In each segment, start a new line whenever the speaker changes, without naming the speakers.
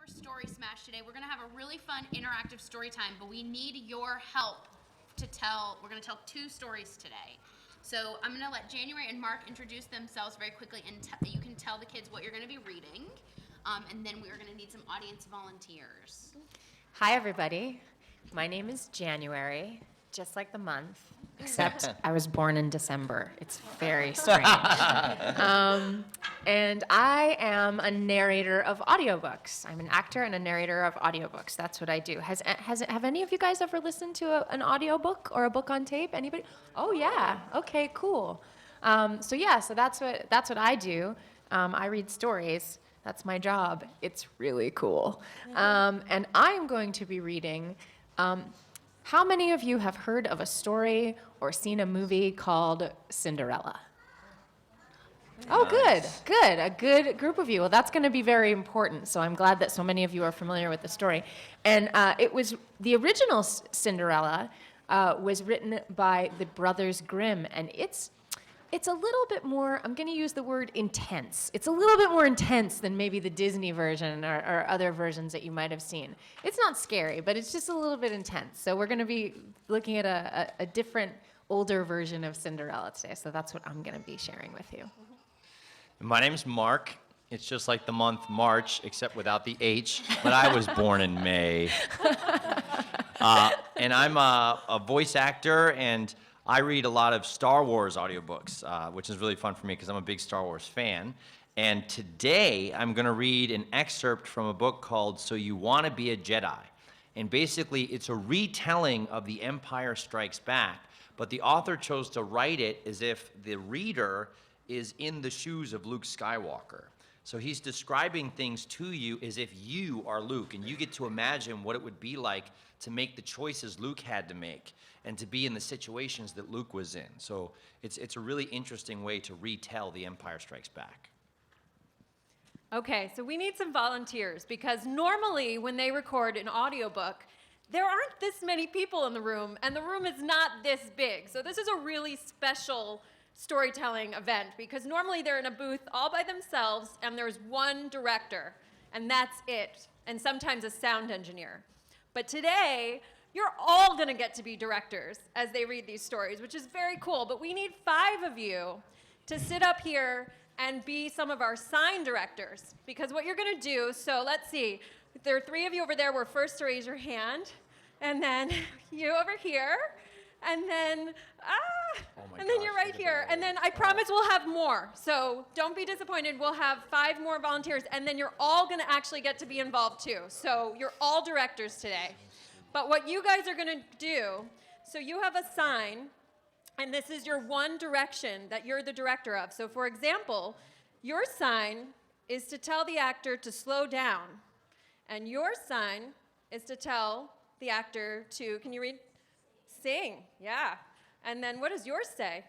StorySmash today. We're going to have a really fun interactive story time, but we need your help to tell. We're going to tell 2 stories today. So I'm going to let January and Marc introduce themselves very quickly, and you can tell the kids what you're going to be reading, and then we are going to need some audience volunteers.
Hi, everybody. My name is January, just like the month, except I was born in December. It's very strange. And I am a narrator of audiobooks. I'm an actor and a narrator of audiobooks. That's what I do. Have any of you guys ever listened to an audiobook or a book on tape? Anybody? Oh, yeah. Okay, cool. So that's what I do. I read stories. That's my job. It's really cool. And I'm going to be reading. How many of you have heard of a story or seen a movie called Cinderella? Oh, good. A good group of you. Well, that's going to be very important. So I'm glad that so many of you are familiar with the story. And it was the original Cinderella was written by the Brothers Grimm, and it's a little bit more, I'm going to use the word intense. It's a little bit more intense than maybe the Disney version or other versions that you might have seen. It's not scary, but it's just a little bit intense. So we're going to be looking at a different, older version of Cinderella today. So that's what I'm going to be sharing with you.
My name's Marc. It's just like the month March, except without the H, but I was born in May. And I'm a voice actor, and I read a lot of Star Wars audiobooks, which is really fun for me because I'm a big Star Wars fan. And today I'm going to read an excerpt from a book called So You Want to Be a Jedi. And basically it's a retelling of The Empire Strikes Back, but the author chose to write it as if the reader is in the shoes of Luke Skywalker. So he's describing things to you as if you are Luke, and you get to imagine what it would be like to make the choices Luke had to make and to be in the situations that Luke was in. So it's a really interesting way to retell The Empire Strikes Back.
Okay, so we need some volunteers because normally when they record an audiobook, there aren't this many people in the room, and the room is not this big. So this is a really special storytelling event because normally they're in a booth all by themselves and there's one director, and that's it, and sometimes a sound engineer. But today, you're all going to get to be directors as they read these stories, which is very cool. But we need 5 of you to sit up here and be some of our sign directors. Because what you're going to do, so let's see, there are 3 of you over there were first to raise your hand, and then you over here, and then, and then you're right here. And then I promise we'll have more. So don't be disappointed. We'll have 5 more volunteers, and then you're all going to actually get to be involved too. So you're all directors today. But what you guys are going to do, so you have a sign, and this is your one direction that you're the director of. So for example, your sign is to tell the actor to slow down. And your sign is to tell the actor to, can you read? Sing, yeah. And then what does yours say?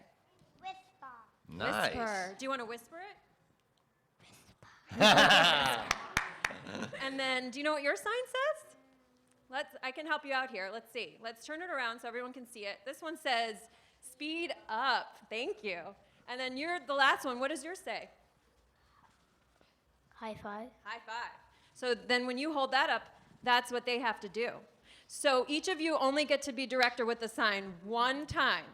Whisper.
Nice.
Whisper. Do you want to whisper it? And then, do you know what your sign says? I can help you out here. Let's see. Let's turn it around so everyone can see it. This one says, speed up. Thank you. And then you're the last one. What does yours say?
High five.
High five. So then when you hold that up, that's what they have to do. So each of you only get to be director with the sign one time.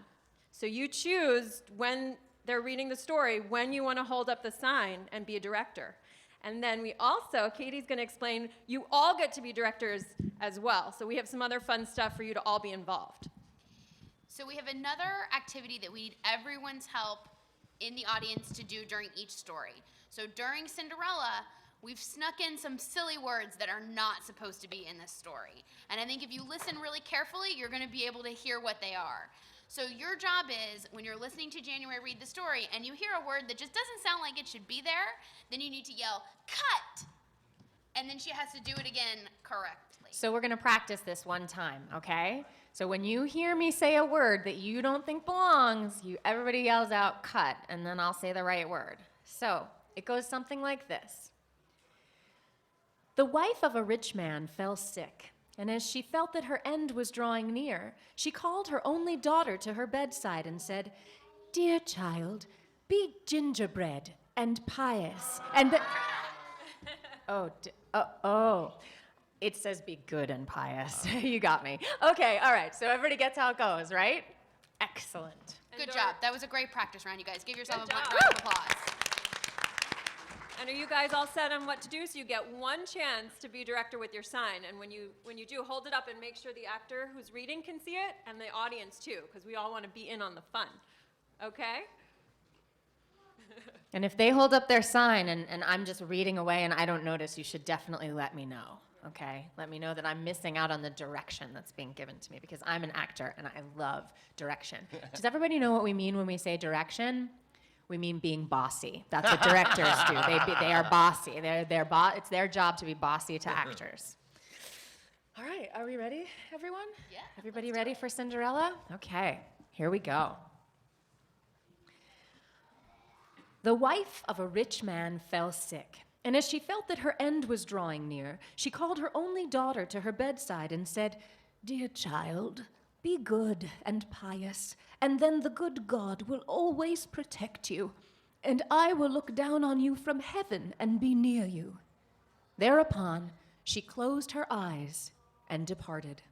So you choose when they're reading the story, when you want to hold up the sign and be a director. And then we also, Katie's going to explain, you all get to be directors as well. So we have some other fun stuff for you to all be involved.
So we have another activity that we need everyone's help in the audience to do during each story. So during Cinderella, we've snuck in some silly words that are not supposed to be in this story. And I think if you listen really carefully, you're going to be able to hear what they are. So your job is, when you're listening to January read the story and you hear a word that just doesn't sound like it should be there, then you need to yell, cut! And then she has to do it again correctly.
So we're going to practice this one time, okay? So when you hear me say a word that you don't think belongs, everybody yells out, cut, and then I'll say the right word. So it goes something like this. The wife of a rich man fell sick, and as she felt that her end was drawing near, she called her only daughter to her bedside and said, "Dear child, be gingerbread and pious, and Oh. It says be good and pious. You got me. Okay, all right. So everybody gets how it goes, right? Excellent.
Good job. That was a great practice round, you guys. Give yourself a
Good job.
round of applause.
And are you guys all set on what to do? So you get one chance to be director with your sign. And when you do, hold it up and make sure the actor who's reading can see it, and the audience too, because we all want to be in on the fun. Okay?
And if they hold up their sign and I'm just reading away and I don't notice, you should definitely let me know, okay? Let me know that I'm missing out on the direction that's being given to me because I'm an actor and I love direction. Does everybody know what we mean when we say direction? We mean being bossy. That's what directors do. They are bossy. It's their job to be bossy to actors. All right, are we ready, everyone?
Yeah.
Everybody ready for Cinderella? Okay, here we go. The wife of a rich man fell sick, and as she felt that her end was drawing near, she called her only daughter to her bedside and said, "Dear child, be good and pious, and then the good God will always protect you, and I will look down on you from heaven and be near you." Thereupon, she closed her eyes and departed.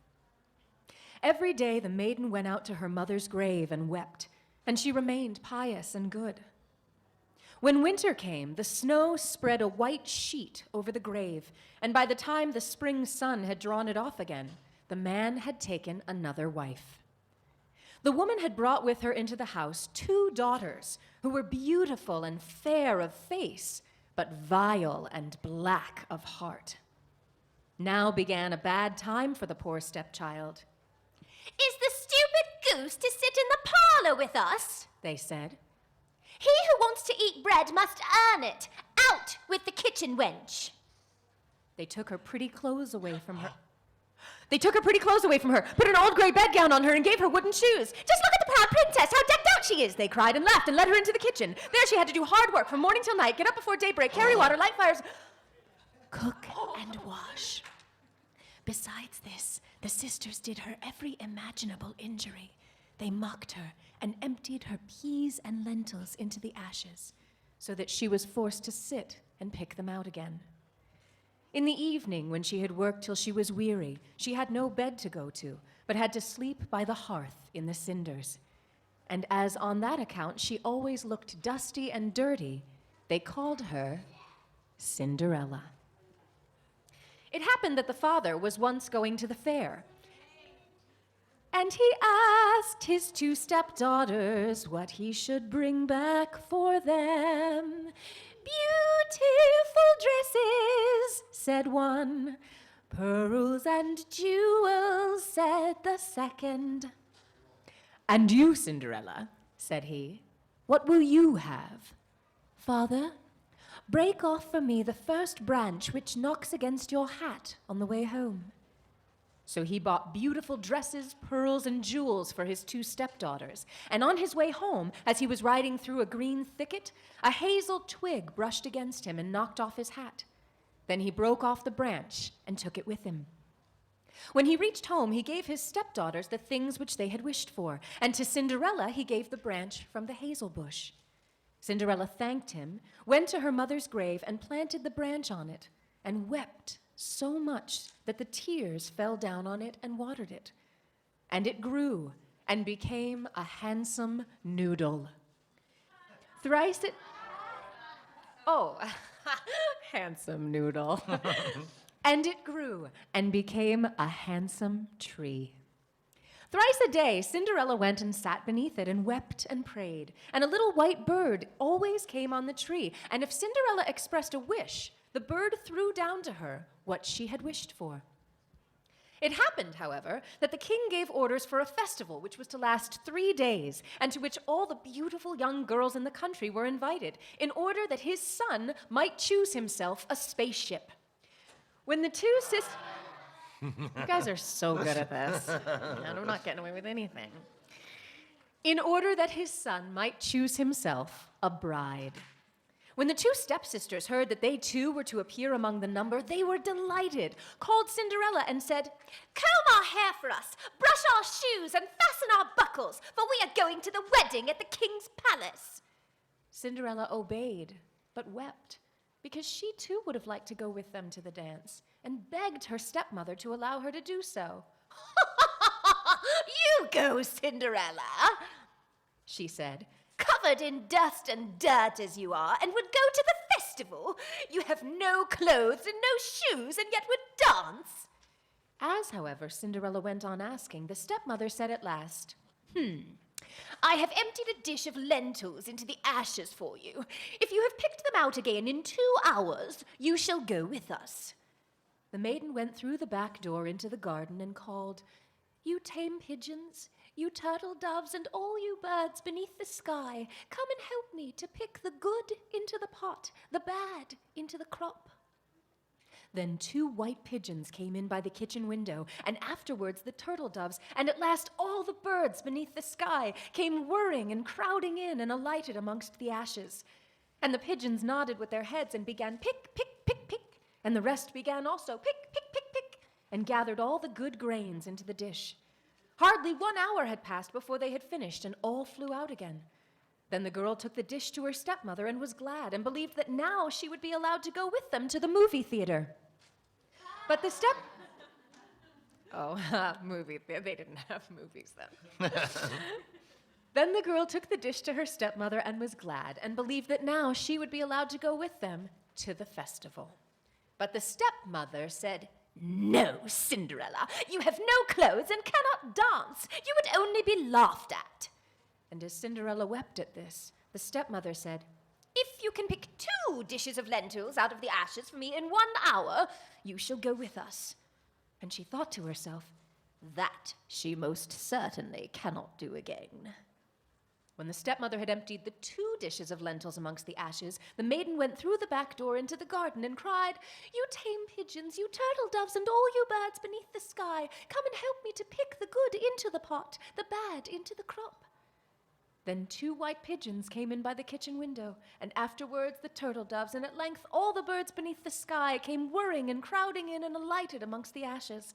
Every day the maiden went out to her mother's grave and wept, and she remained pious and good. When winter came, the snow spread a white sheet over the grave, and by the time the spring sun had drawn it off again, the man had taken another wife. The woman had brought with her into the house 2 daughters who were beautiful and fair of face, but vile and black of heart. Now began a bad time for the poor stepchild.
Is the stupid goose to sit in the parlor with us?
They said.
He who wants to eat bread must earn it. Out with the kitchen wench.
They took her pretty clothes away from her. Put an old gray bedgown on her, and gave her wooden shoes. "Just look at the proud princess, how decked out she is," they cried, and laughed and led her into the kitchen. There she had to do hard work from morning till night, get up before daybreak, carry water, light fires, cook and wash. Besides this, the sisters did her every imaginable injury. They mocked her and emptied her peas and lentils into the ashes, so that she was forced to sit and pick them out again. In the evening, when she had worked till she was weary, she had no bed to go to, but had to sleep by the hearth in the cinders. And as on that account she always looked dusty and dirty, they called her Cinderella. It happened that the father was once going to the fair, and he asked his 2 stepdaughters what he should bring back for them. "Beautiful dresses," said one. "Pearls and jewels," said the second. "And you, Cinderella," said he, "what will you have?" "Father, break off for me the first branch which knocks against your hat on the way home." So he bought beautiful dresses, pearls, and jewels for his 2 stepdaughters. And on his way home, as he was riding through a green thicket, a hazel twig brushed against him and knocked off his hat. Then he broke off the branch and took it with him. When he reached home, he gave his stepdaughters the things which they had wished for, and to Cinderella he gave the branch from the hazel bush. Cinderella thanked him, went to her mother's grave, and planted the branch on it, and wept so much that the tears fell down on it and watered it. And it grew and became a handsome noodle. Thrice it... Oh, handsome noodle. And it grew and became a handsome tree. Thrice a day, Cinderella went and sat beneath it and wept and prayed. And a little white bird always came on the tree. And if Cinderella expressed a wish, the bird threw down to her what she had wished for. It happened, however, that the king gave orders for a festival which was to last 3 days, and to which all the beautiful young girls in the country were invited, in order that his son might choose himself a spaceship. When the 2 sisters... You guys are so good at this. And I'm not getting away with anything. In order that his son might choose himself a bride. When the 2 stepsisters heard that they too were to appear among the number, they were delighted, called Cinderella and said,
"Comb our hair for us, brush our shoes, and fasten our buckles, for we are going to the wedding at the king's palace."
Cinderella obeyed, but wept, because she too would have liked to go with them to the dance, and begged her stepmother to allow her to do so.
You go, Cinderella, she said, covered in dust and dirt as you are, and would go to the festival. You have no clothes and no shoes, and yet would dance.
As, however, Cinderella went on asking, the stepmother said at last,
I have emptied a dish of lentils into the ashes for you. If you have picked them out again in 2 hours, you shall go with us.
The maiden went through the back door into the garden and called, You tame pigeons, you turtle doves, and all you birds beneath the sky, come and help me to pick the good into the pot, the bad into the crop. Then 2 white pigeons came in by the kitchen window, and afterwards the turtle doves, and at last all the birds beneath the sky came whirring and crowding in and alighted amongst the ashes. And the pigeons nodded with their heads and began pick, pick, pick, pick, and the rest began also pick, pick, pick, pick, and gathered all the good grains into the dish. Hardly 1 hour had passed before they had finished, and all flew out again. Then the girl took the dish to her stepmother and was glad, and believed that now she would be allowed to go with them to the movie theater. But the movie theater. They didn't have movies then. Then the girl took the dish to her stepmother and was glad, and believed that now she would be allowed to go with them to the festival. But the stepmother said,
No, Cinderella, you have no clothes and cannot dance. You would only be laughed at.
And as Cinderella wept at this, the stepmother said,
If you can pick 2 dishes of lentils out of the ashes for me in 1 hour, you shall go with us.
And she thought to herself,
That she most certainly cannot do again.
when the stepmother had emptied the 2 dishes of lentils amongst the ashes, the maiden went through the back door into the garden and cried, You tame pigeons, you turtle doves, and all you birds beneath the sky, come and help me to pick the good into the pot, the bad into the crop. Then 2 white pigeons came in by the kitchen window, and afterwards the turtle doves, and at length all the birds beneath the sky came whirring and crowding in and alighted amongst the ashes.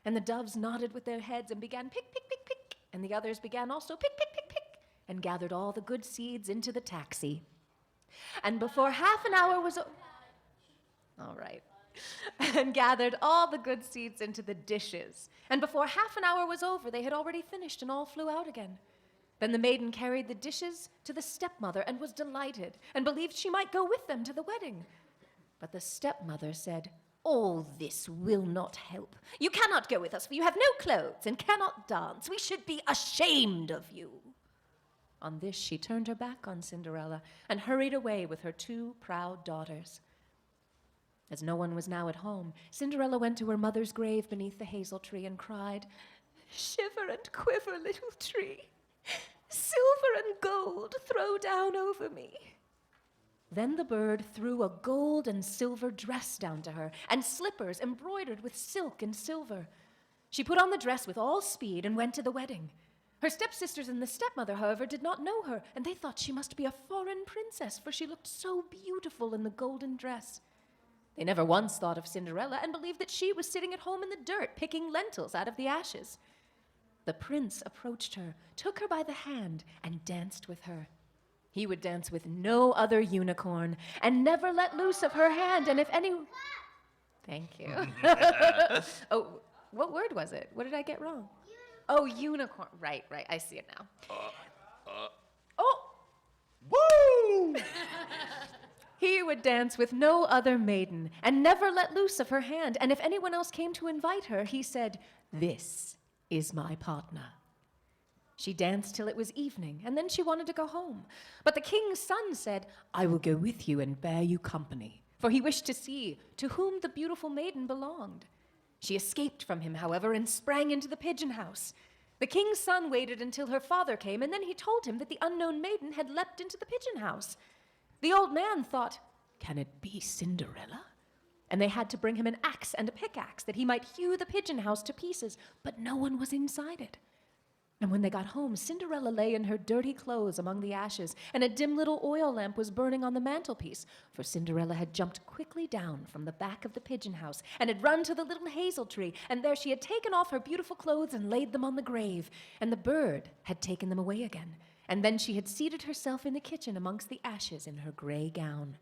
And the doves nodded with their heads and began pick, pick, pick, pick, and the others began also pick, pick, pick, pick, and gathered all the good seeds into the taxi. And before half an hour was all right. And gathered all the good seeds into the dishes. And before half an hour was over, they had already finished and all flew out again. Then the maiden carried the dishes to the stepmother and was delighted, and believed she might go with them to the wedding. But the stepmother said,
All this will not help. You cannot go with us, for you have no clothes and cannot dance. We should be ashamed of you.
On this she turned her back on Cinderella and hurried away with her 2 proud daughters. As no one was now at home, Cinderella went to her mother's grave beneath the hazel tree and cried,
Shiver and quiver, little tree. Silver and gold throw down over me.
Then the bird threw a gold and silver dress down to her, and slippers embroidered with silk and silver. She put on the dress with all speed and went to the wedding. Her stepsisters and the stepmother, however, did not know her, and they thought she must be a foreign princess, for she looked so beautiful in the golden dress. They never once thought of Cinderella, and believed that she was sitting at home in the dirt, picking lentils out of the ashes. The prince approached her, took her by the hand, and danced with her. He would dance with no other unicorn, and never let loose of her hand, and if any... Thank you. Oh, what word was it? What did I get wrong? Oh, unicorn. Right, I see it now. Oh!
Woo!
He would dance with no other maiden, and never let loose of her hand, and if anyone else came to invite her, he said, This is my partner. She danced till it was evening, and then she wanted to go home. But the king's son said, I will go with you and bear you company, for he wished to see to whom the beautiful maiden belonged. She escaped from him, however, and sprang into the pigeon house. The king's son waited until her father came, and then he told him that the unknown maiden had leapt into the pigeon house. The old man thought, Can it be Cinderella? And they had to bring him an axe and a pickaxe that he might hew the pigeon house to pieces, but no one was inside it. And when they got home, Cinderella lay in her dirty clothes among the ashes, and a dim little oil lamp was burning on the mantelpiece, for Cinderella had jumped quickly down from the back of the pigeon house and had run to the little hazel tree, and there she had taken off her beautiful clothes and laid them on the grave, and the bird had taken them away again. And then she had seated herself in the kitchen amongst the ashes in her gray gown.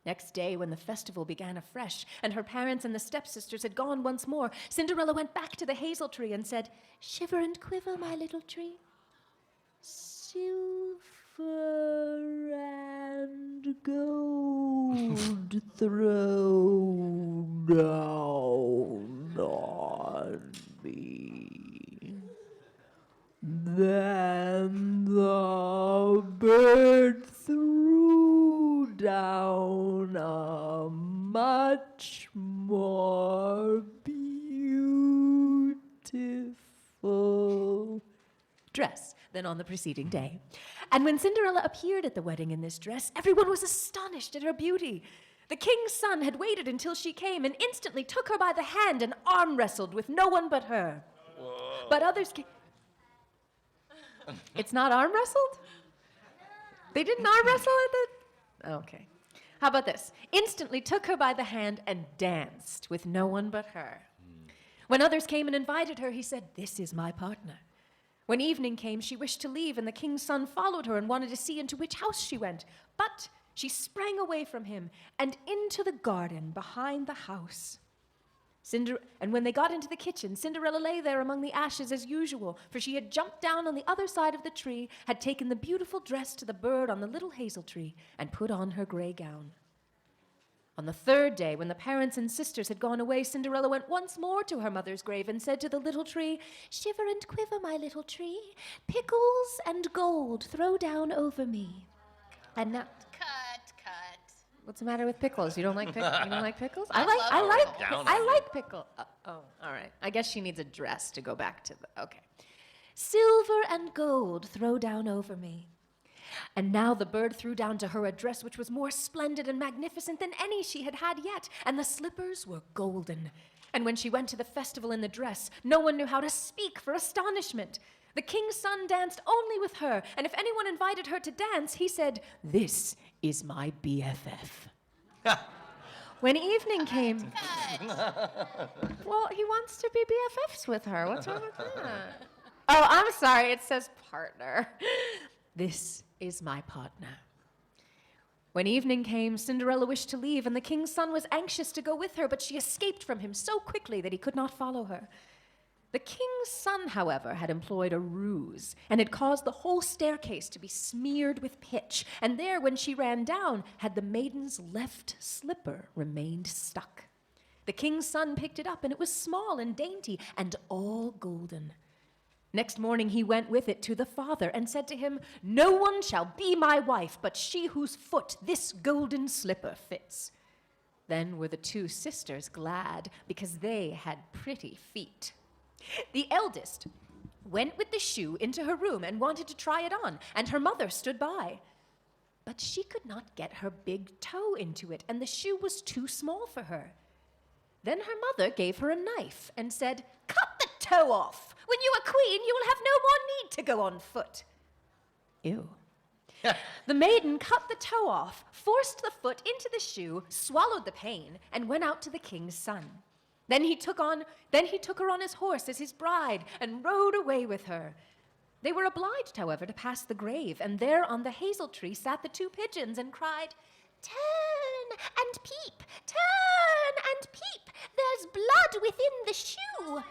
Next day, when the festival began afresh, and her parents and the stepsisters had gone once more, Cinderella went back to the hazel tree and said, "Shiver and quiver, my little tree. Silver and gold throw down on me." Then the bird threw down a much more beautiful dress than on the preceding day. And when Cinderella appeared at the wedding in this dress, everyone was astonished at her beauty. The king's son had waited until she came and instantly took her by the hand and arm wrestled with no one but her. Whoa. But others came. It's not arm wrestled? They didn't arm wrestle at the... Okay. How about this? Instantly took her by the hand and danced with no one but her. When others came and invited her, he said, "This is my partner." When evening came, she wished to leave, and the king's son followed her and wanted to see into which house she went. But she sprang away from him and into the garden behind the house. And when they got into the kitchen, Cinderella lay there among the ashes as usual, for she had jumped down on the other side of the tree, had taken the beautiful dress to the bird on the little hazel tree, and put on her gray gown. On the third day, when the parents and sisters had gone away, Cinderella went once more to her mother's grave and said to the little tree, "Shiver and quiver, my little tree. Pickles and gold throw down over me." And now...
Cut.
What's the matter with pickles? You don't like pickles? You don't like pickles?
I
like pickle. All right. I guess she needs a dress to go back to the... Okay. "Silver and gold throw down over me." And now the bird threw down to her a dress which was more splendid and magnificent than any she had had yet, and the slippers were golden. And when she went to the festival in the dress, no one knew how to speak for astonishment. The king's son danced only with her, and if anyone invited her to dance, he said, "This is my BFF." When evening came... Well, he wants to be BFFs with her. What's wrong with that? Oh, I'm sorry. It says partner. "This is my partner." When evening came, Cinderella wished to leave, and the king's son was anxious to go with her, but she escaped from him so quickly that he could not follow her. The king's son, however, had employed a ruse and had caused the whole staircase to be smeared with pitch, and there, when she ran down, had the maiden's left slipper remained stuck. The king's son picked it up, and it was small and dainty and all golden. Next morning he went with it to the father and said to him, "No one shall be my wife but she whose foot this golden slipper fits." Then were the two sisters glad, because they had pretty feet. The eldest went with the shoe into her room and wanted to try it on, and her mother stood by. But she could not get her big toe into it, and the shoe was too small for her. Then her mother gave her a knife and said, "Cut the toe off. When you are queen, you will have no more need to go on foot." Ew. The maiden cut the toe off, forced the foot into the shoe, swallowed the pain, and went out to the king's son. Then he took her on his horse as his bride and rode away with her. They were obliged, however, to pass the grave, and there on the hazel tree sat the two pigeons and cried, "Turn and peep, turn and peep, there's blood within the shoe."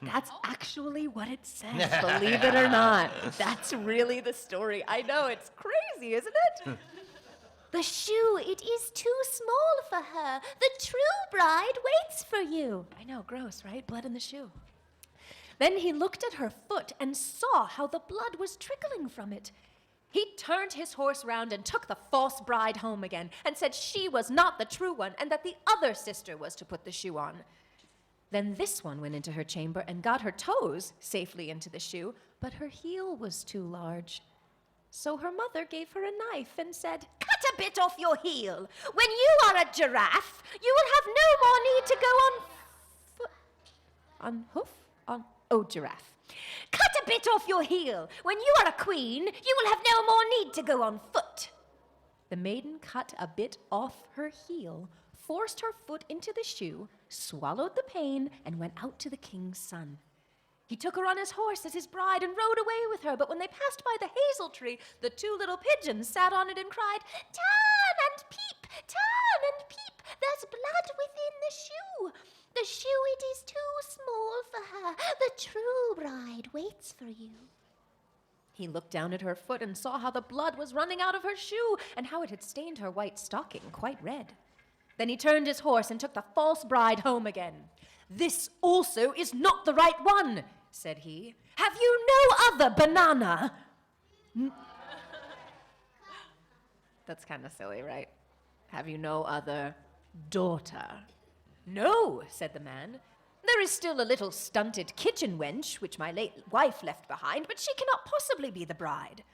That's actually what it says, believe it or not. That's really the story. I know, it's crazy, isn't it?
"The shoe, it is too small for her. The true bride waits for you."
I know, gross, right? Blood in the shoe. Then he looked at her foot and saw how the blood was trickling from it. He turned his horse round and took the false bride home again and said she was not the true one and that the other sister was to put the shoe on. Then this one went into her chamber and got her toes safely into the shoe, but her heel was too large. So her mother gave her a knife and said,
"Cut a bit off your heel. When you are a giraffe, you will have no more need to go
giraffe.
Cut a bit off your heel. When you are a queen, you will have no more need to go on foot."
The maiden cut a bit off her heel, forced her foot into the shoe, swallowed the pain, and went out to the king's son. He took her on his horse as his bride and rode away with her, but when they passed by the hazel tree, the two little pigeons sat on it and cried, "Turn
blood within the shoe. The shoe, it is too small for her. The true bride waits for you.
He looked down at her foot and saw how the blood was running out of her shoe and how it had stained her white stocking quite red. Then he turned his horse and took the false bride home again. "This also is not the right one," said he. "Have you no other banana?" That's kind of silly, right? "Have you no other daughter?" "No," said the man. "There is still a little stunted kitchen wench, which my late wife left behind, but she cannot possibly be the bride."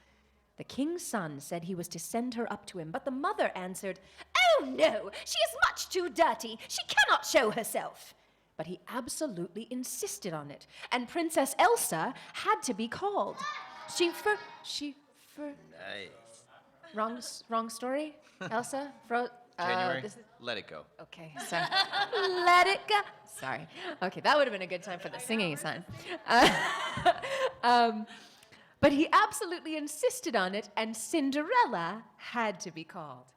The king's son said he was to send her up to him, but the mother answered,
"Oh, no, she is much too dirty. She cannot show herself."
but he absolutely insisted on it, and Princess Elsa had to be called. Wrong story? Elsa?
January, let it go.
Okay, sorry. Let it go. Sorry. Okay, that would have been a good time for the singing sign. But he absolutely insisted on it, and Cinderella had to be called.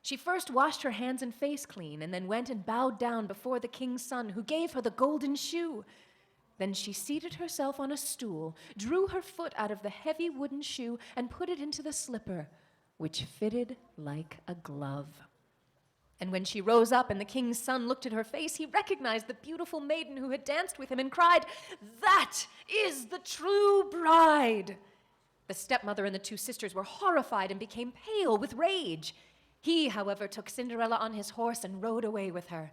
She first washed her hands and face clean, and then went and bowed down before the king's son, who gave her the golden shoe. Then she seated herself on a stool, drew her foot out of the heavy wooden shoe, and put it into the slipper, which fitted like a glove. And when she rose up and the king's son looked at her face, he recognized the beautiful maiden who had danced with him and cried, "That is the true bride!" The stepmother and the two sisters were horrified and became pale with rage. He, however, took Cinderella on his horse and rode away with her.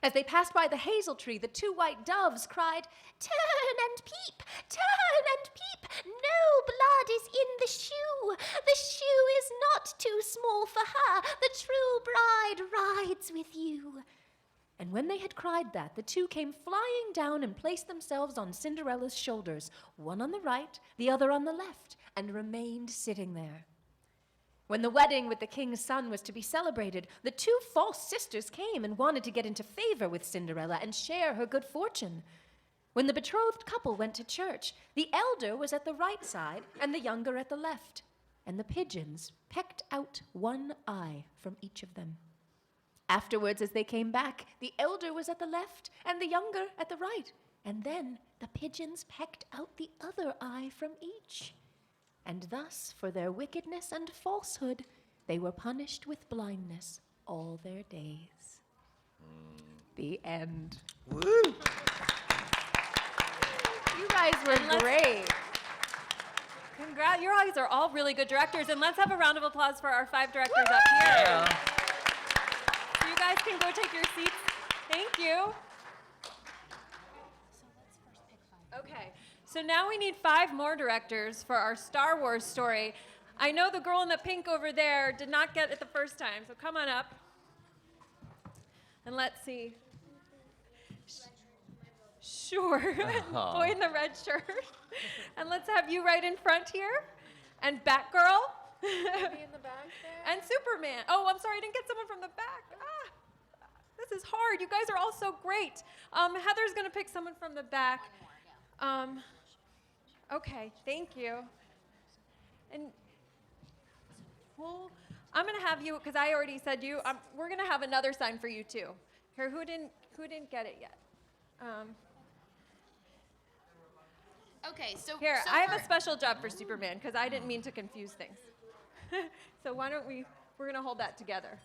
As they passed by the hazel tree, the two white doves cried,
"Turn and peep, turn and peep. No blood is in the shoe. The shoe is not too small for her. The true bride rides with you."
And when they had cried that, the two came flying down and placed themselves on Cinderella's shoulders, one on the right, the other on the left, and remained sitting there. When the wedding with the king's son was to be celebrated, the two false sisters came and wanted to get into favor with Cinderella and share her good fortune. When the betrothed couple went to church, the elder was at the right side and the younger at the left, and the pigeons pecked out one eye from each of them. Afterwards, as they came back, the elder was at the left and the younger at the right, and then the pigeons pecked out the other eye from each. And thus, for their wickedness and falsehood, they were punished with blindness all their days. The end.
Woo!
You guys were great.
Congrats, you guys are all really good directors, and let's have a round of applause for our 5 directors up here.
Yeah.
So you guys can go take your seats. Thank you. Okay, so now we need 5 more directors for our Star Wars story. I know the girl in the pink over there did not get it the first time, so come on up. And let's see. Sure, boy in the red shirt. And let's have you right in front here. And Batgirl.
Maybe in the back there?
And Superman. Oh, I'm sorry, I didn't get someone from the back. This is hard. You guys are all so great. Heather's going to pick someone from the back. Okay, thank you. And I'm going to have you, because I already said you, we're going to have another sign for you too. Here, who didn't get it yet?
Okay, so
Here,
so
I have a special job for Superman, because I didn't mean to confuse things. So why don't we're going to hold that together.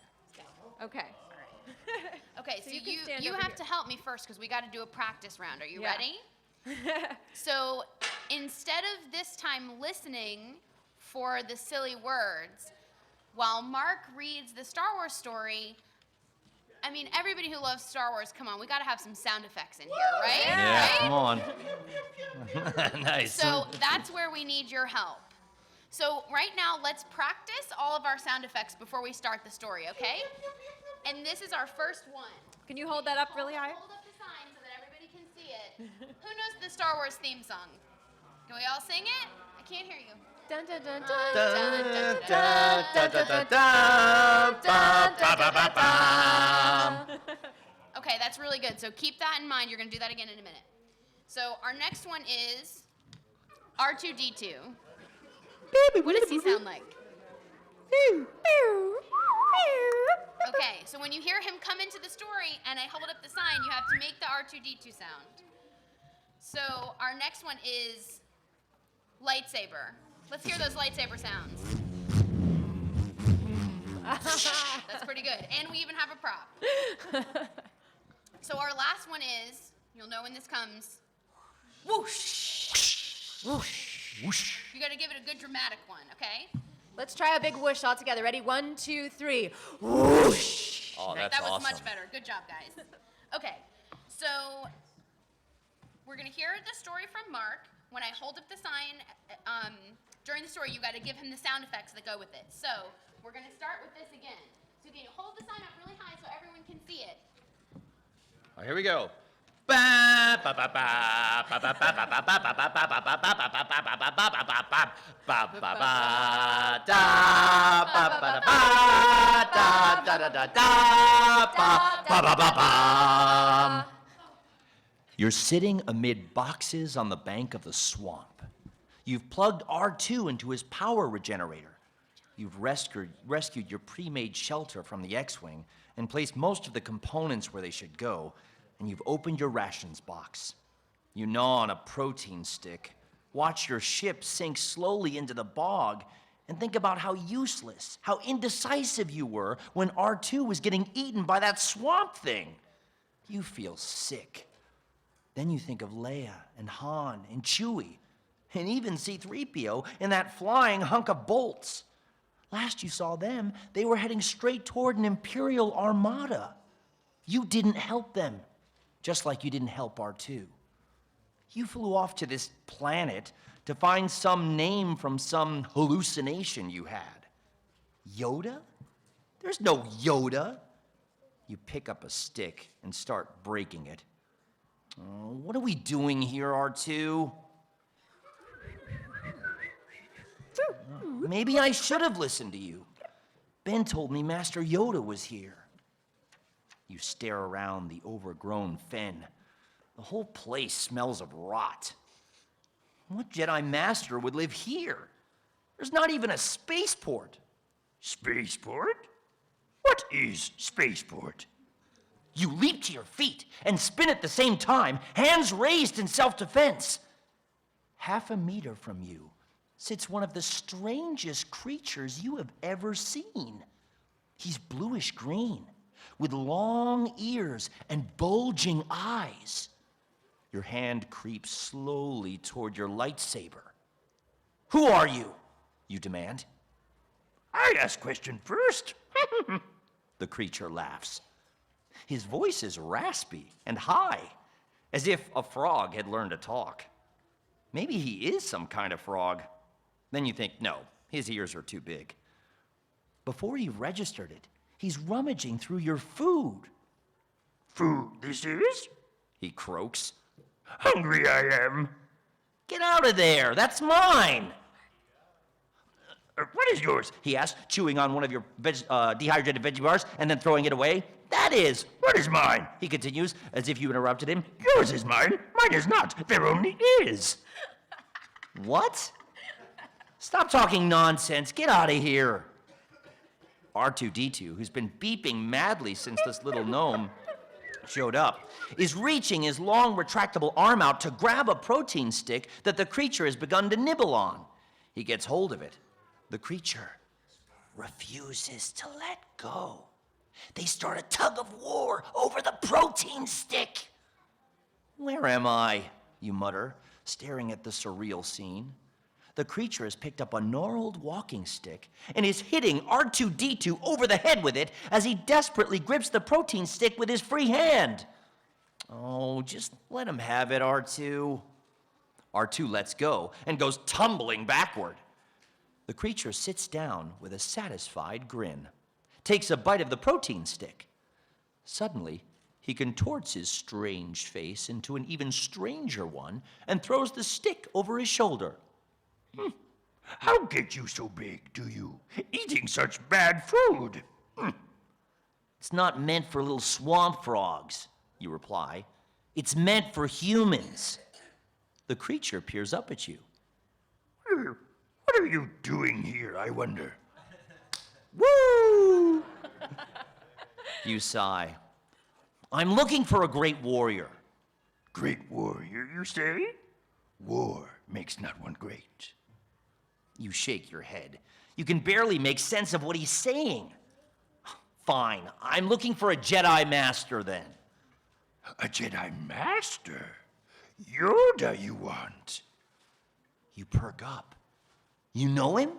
Okay.
Okay, so
you can stand
you
over
have
here.
to help me first because we got to do a practice round. Are you
Yeah.
ready? So instead of this time listening for the silly words, while Marc reads the Star Wars story, I mean, everybody who loves Star Wars, come on, we got to have some sound effects in here, right?
Yeah,
Right?
come on. Nice.
So that's where we need your help. So right now, let's practice all of our sound effects before we start the story, okay? And this is our first one.
Can you hold that up really high?
Hold up the sign so that everybody can see it. Who knows the Star Wars theme song? Can we all sing it? I can't hear you.
Dun, dun, dun,
Da,
dun.
da, da, da, da, da, ba, ba, ba, ba, ba.
Okay, that's really good. So keep that in mind. You're going to do that again in a minute. So our next one is R2-D2. What does he sound like? Okay, so when you hear him come into the story and I hold up the sign, you have to make the R2D2 sound. So our next one is lightsaber. Let's hear those lightsaber sounds. That's pretty good. And we even have a prop. So our last one is, you'll know when this comes, whoosh.
Whoosh, whoosh.
You gotta give it a good dramatic one, okay?
Let's try a big whoosh all together. Ready? 1, 2, 3. Whoosh.
Oh, that's
That was
awesome.
much better. Good job, guys. Okay, so we're gonna hear the story from Marc. When I hold up the sign, during the story, you gotta give him the sound effects that go with it. So we're gonna start with this again. So can you hold the sign up really high so everyone can see it?
All right, here we go. You're sitting amid boxes on the bank of the swamp. You've plugged R2 into his power regenerator. You've rescued your pre-made shelter from the X-Wing and placed most of the components where they should go, and you've opened your rations box. You gnaw on a protein stick, watch your ship sink slowly into the bog, and think about how useless, how indecisive you were when R2 was getting eaten by that swamp thing. You feel sick. Then you think of Leia and Han and Chewie, and even C-3PO in that flying hunk of bolts. Last you saw them, they were heading straight toward an Imperial armada. You didn't help them, just like you didn't help R2. You flew off to this planet to find some name from some hallucination you had. Yoda? There's no Yoda. You pick up a stick and start breaking it. Oh, what are we doing here, R2? Maybe I should have listened to you. Ben told me Master Yoda was here. You stare around the overgrown fen. The whole place smells of rot. What Jedi Master would live here? There's not even a spaceport. Spaceport? What is spaceport? You leap to your feet and spin at the same time, hands raised in self-defense. 1/2 meter from you sits one of the strangest creatures you have ever seen. He's bluish green, with long ears and bulging eyes. Your hand creeps slowly toward your lightsaber. Who are you? You demand. I ask question first. The creature laughs. His voice is raspy and high, as if a frog had learned to talk. Maybe he is some kind of frog. Then you think, no, his ears are too big. Before you've registered it, he's rummaging through your food. Food this is? He croaks. Hungry I am. Get out of there, that's mine. What is yours? He asks, chewing on one of your dehydrated veggie bars and then throwing it away. That is. What is mine? He continues, as if you interrupted him. Yours is mine. Mine is not. There only is. What? Stop talking nonsense. Get out of here. R2-D2, who's been beeping madly since this little gnome showed up, is reaching his long retractable arm out to grab a protein stick that the creature has begun to nibble on. He gets hold of it. The creature refuses to let go. They start a tug of war over the protein stick. Where am I? You mutter, staring at the surreal scene. The creature has picked up a gnarled walking stick and is hitting R2-D2 over the head with it as he desperately grips the protein stick with his free hand. Oh, just let him have it, R2. R2 lets go and goes tumbling backward. The creature sits down with a satisfied grin, takes a bite of the protein stick. Suddenly, he contorts his strange face into an even stranger one and throws the stick over his shoulder. How get you so big, do you? Eating such bad food. It's not meant for little swamp frogs, you reply. It's meant for humans. The creature peers up at you. What are you doing here, I wonder? Woo! You sigh. I'm looking for a great warrior.
Great warrior, you say? War makes not one great.
You shake your head. You can barely make sense of what he's saying. Fine, I'm looking for a Jedi Master then.
A Jedi Master? Yoda you want?
You perk up. You know him?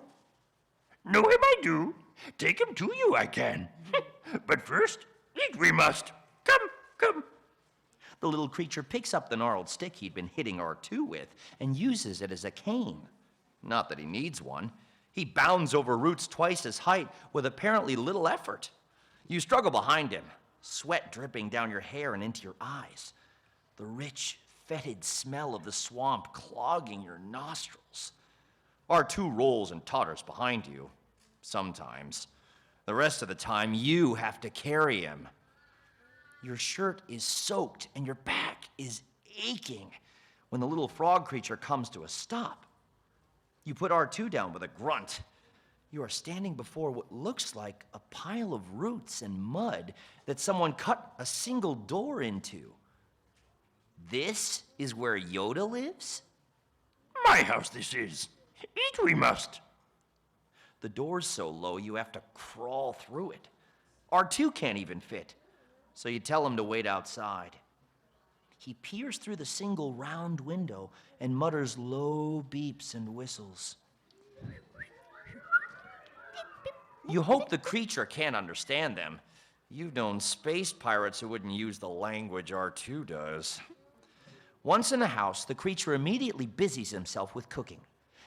Know him I do. Take him to you I can. But first, eat we must. Come.
The little creature picks up the gnarled stick he'd been hitting R2 with and uses it as a cane. Not that he needs one. He bounds over roots twice his height with apparently little effort. You struggle behind him, sweat dripping down your hair and into your eyes. The rich, fetid smell of the swamp clogging your nostrils. R2 rolls and totters behind you. Sometimes. The rest of the time, you have to carry him. Your shirt is soaked and your back is aching when the little frog creature comes to a stop. You put R2 down with a grunt. You are standing before what looks like a pile of roots and mud that someone cut a single door into. This is where Yoda lives?
My house this is. Eat we must.
The door's so low you have to crawl through it. R2 can't even fit, so you tell him to wait outside. He peers through the single round window and mutters low beeps and whistles. You hope the creature can't understand them. You've known space pirates who wouldn't use the language R2 does. Once in the house, the creature immediately busies himself with cooking.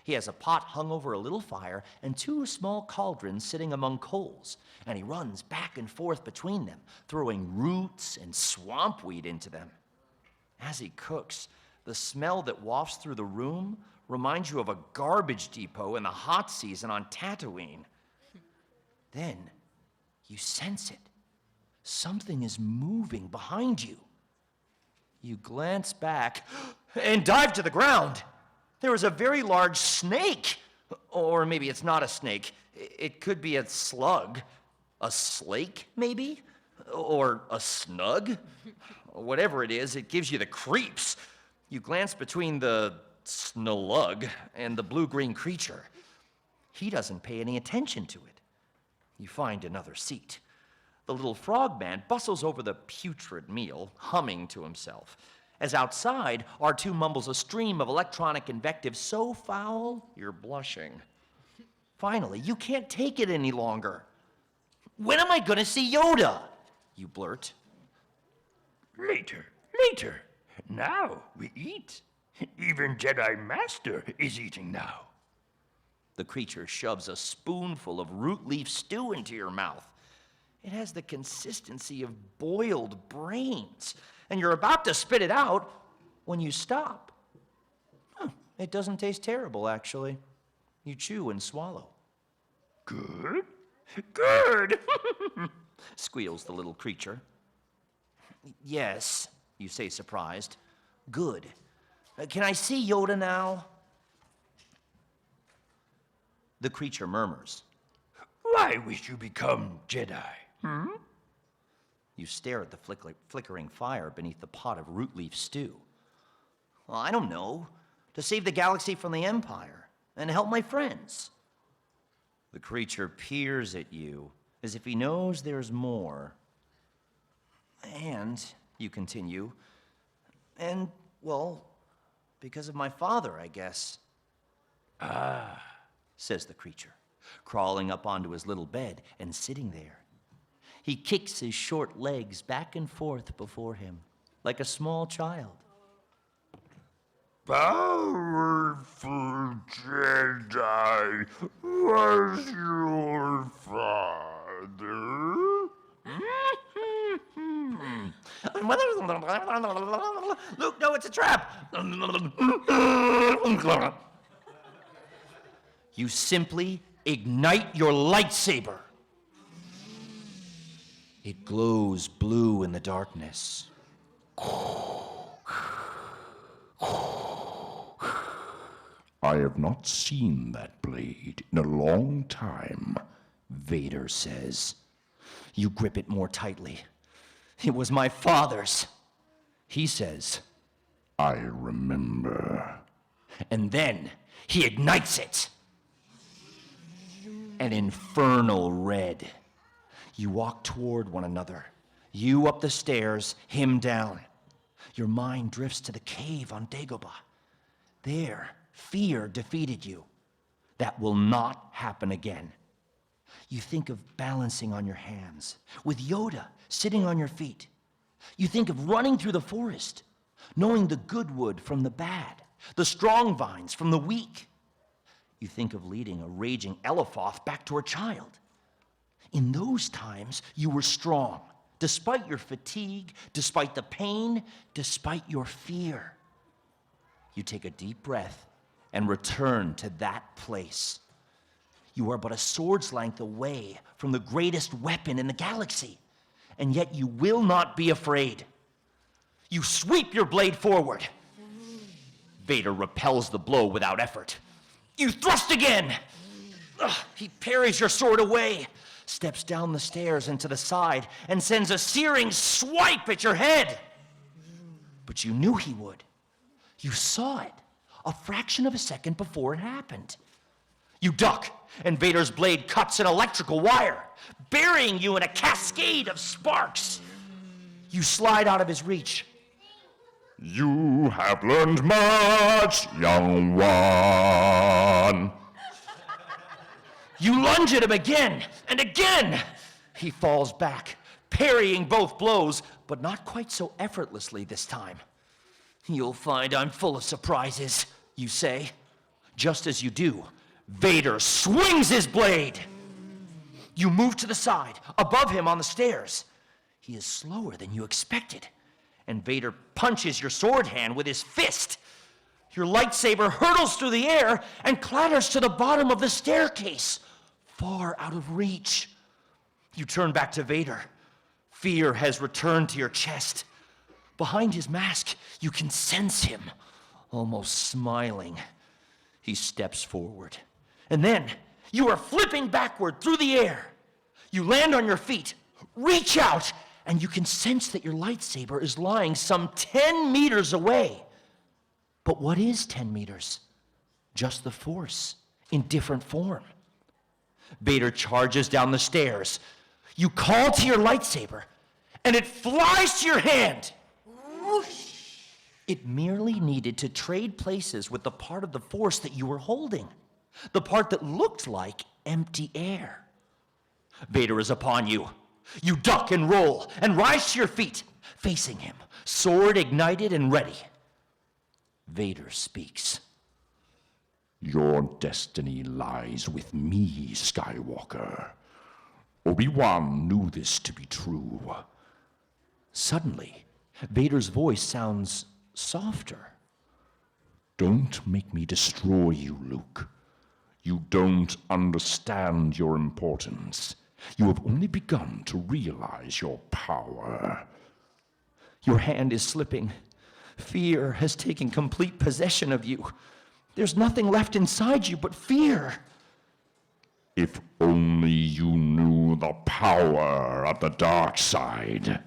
He has a pot hung over a little fire and 2 small cauldrons sitting among coals, and he runs back and forth between them, throwing roots and swamp weed into them. As he cooks, the smell that wafts through the room reminds you of a garbage depot in the hot season on Tatooine. Then you sense it. Something is moving behind you. You glance back and dive to the ground. There is a very large snake. Or maybe it's not a snake. It could be a slug. A slake, maybe? Or a snug? Whatever it is, it gives you the creeps. You glance between the snulug and the blue-green creature. He doesn't pay any attention to it. You find another seat. The little frogman bustles over the putrid meal, humming to himself. As outside, R2 mumbles a stream of electronic invective so foul, you're blushing. Finally, you can't take it any longer. When am I gonna see Yoda? You blurt.
Later. Now we eat. Even Jedi Master is eating now.
The creature shoves a spoonful of root leaf stew into your mouth. It has the consistency of boiled brains, and you're about to spit it out when you stop. It doesn't taste terrible, actually. You chew and swallow.
Good.
Squeals the little creature. Yes, you say surprised. Good. Can I see Yoda now? The creature murmurs.
Why wish you become Jedi?
You stare at the flickering fire beneath the pot of root leaf stew. Well, I don't know. To save the galaxy from the Empire and help my friends. The creature peers at you as if he knows there's more. And, you continue, well, because of my father, I guess.
Ah,
Says the creature, crawling up onto his little bed and sitting there. He kicks his short legs back and forth before him, like a small child.
powerful Jedi was your father?
Luke, no, it's a trap. You simply ignite your lightsaber. It glows blue in the darkness.
I have not seen that blade in a long time,
Vader says. You grip it more tightly. It was my father's. He says,
I remember.
and then he ignites it. An infernal red. You walk toward one another. You up the stairs, him down. Your mind drifts to the cave on Dagobah. There, fear defeated you. That will not happen again. You think of balancing on your hands, with Yoda sitting on your feet. You think of running through the forest, knowing the good wood from the bad, the strong vines from the weak. You think of leading a raging Eliphoth back to her child. In those times, you were strong, despite your fatigue, despite the pain, despite your fear. You take a deep breath and return to that place. You are but a sword's length away from the greatest weapon in the galaxy, and yet you will not be afraid. You sweep your blade forward. Vader repels the blow without effort. You thrust again. He parries your sword away, steps down the stairs and to the side, and sends a searing swipe at your head. But you knew he would. You saw it a fraction of a second before it happened. You duck, and Vader's blade cuts an electrical wire, burying you in a cascade of sparks. You slide out of his reach.
You have learned much, young one.
You lunge at him again and again. He falls back, parrying both blows, but not quite so effortlessly this time. You'll find I'm full of surprises, you say. Just as you do, Vader swings his blade. You move to the side, above him on the stairs. He is slower than you expected, and Vader punches your sword hand with his fist. Your lightsaber hurtles through the air and clatters to the bottom of the staircase, far out of reach. You turn back to Vader. Fear has returned to your chest. Behind his mask, you can sense him, almost smiling. He steps forward. And then, you are flipping backward through the air. You land on your feet, reach out, and you can sense that your lightsaber is lying some 10 meters away. But what is 10 meters? Just the Force, in different form. Vader charges down the stairs. You call to your lightsaber, and it flies to your hand. It merely needed to trade places with the part of the Force that you were holding, the part that looked like empty air. Vader is upon you. You duck and roll and rise to your feet, facing him, sword ignited and ready. Vader speaks.
Your destiny lies with me, Skywalker. Obi-Wan knew this to be true.
Suddenly, Vader's voice sounds softer.
Don't make me destroy you, Luke. You don't understand your importance. You have only begun to realize your power.
Your hand is slipping. Fear has taken complete possession of you. There's nothing left inside you but fear.
If only you knew the power of the dark side.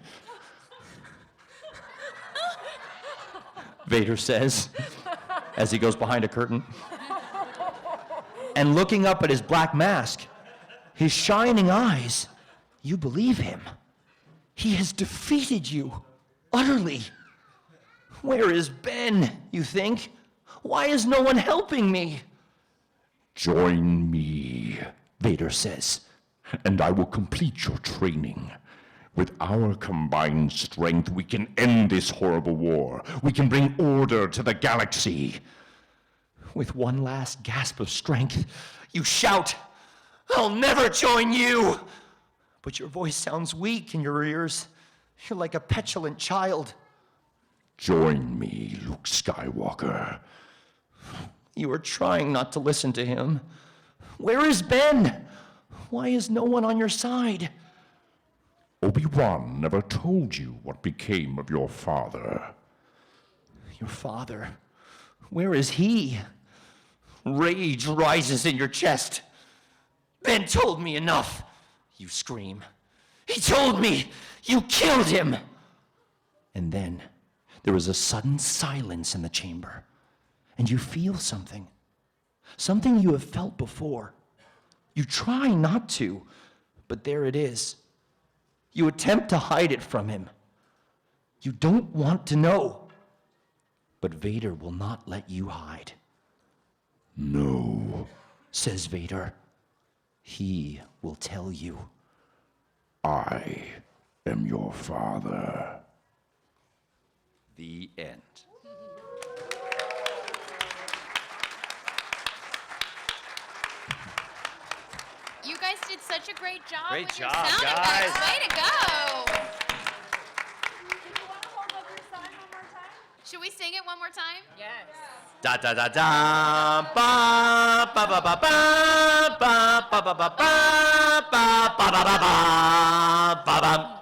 Vader says, as he goes behind a curtain. And looking up at his black mask, his shining eyes, you believe him. He has defeated you, utterly. Where is Ben, you think? Why is no one helping me?
Join me, Vader says, and I will complete your training. With our combined strength, we can end this horrible war. We can bring order to the galaxy.
With one last gasp of strength, you shout, I'll never join you! But your voice sounds weak in your ears. You're like a petulant child.
Join me, Luke Skywalker.
You are trying not to listen to him. Where is Ben? Why is no one on your side?
Obi-Wan never told you what became of your father.
Your father? Where is he? Rage rises in your chest. Ben told me enough, you scream. He told me you killed him. And then there was a sudden silence in the chamber, and you feel something. Something you have felt before. You try not to, but there it is. You attempt to hide it from him. You don't want to know. But Vader will not let you hide.
No,
Says Vader. He will tell you.
I am your father.
The end.
You guys did such a great job
Great
with your
job,
sound
guys.
effects. Way to go. Should we sing it one more time?
Yes.
Da da da da ba ba ba ba ba ba ba ba ba ba ba ba ba ba ba ba ba.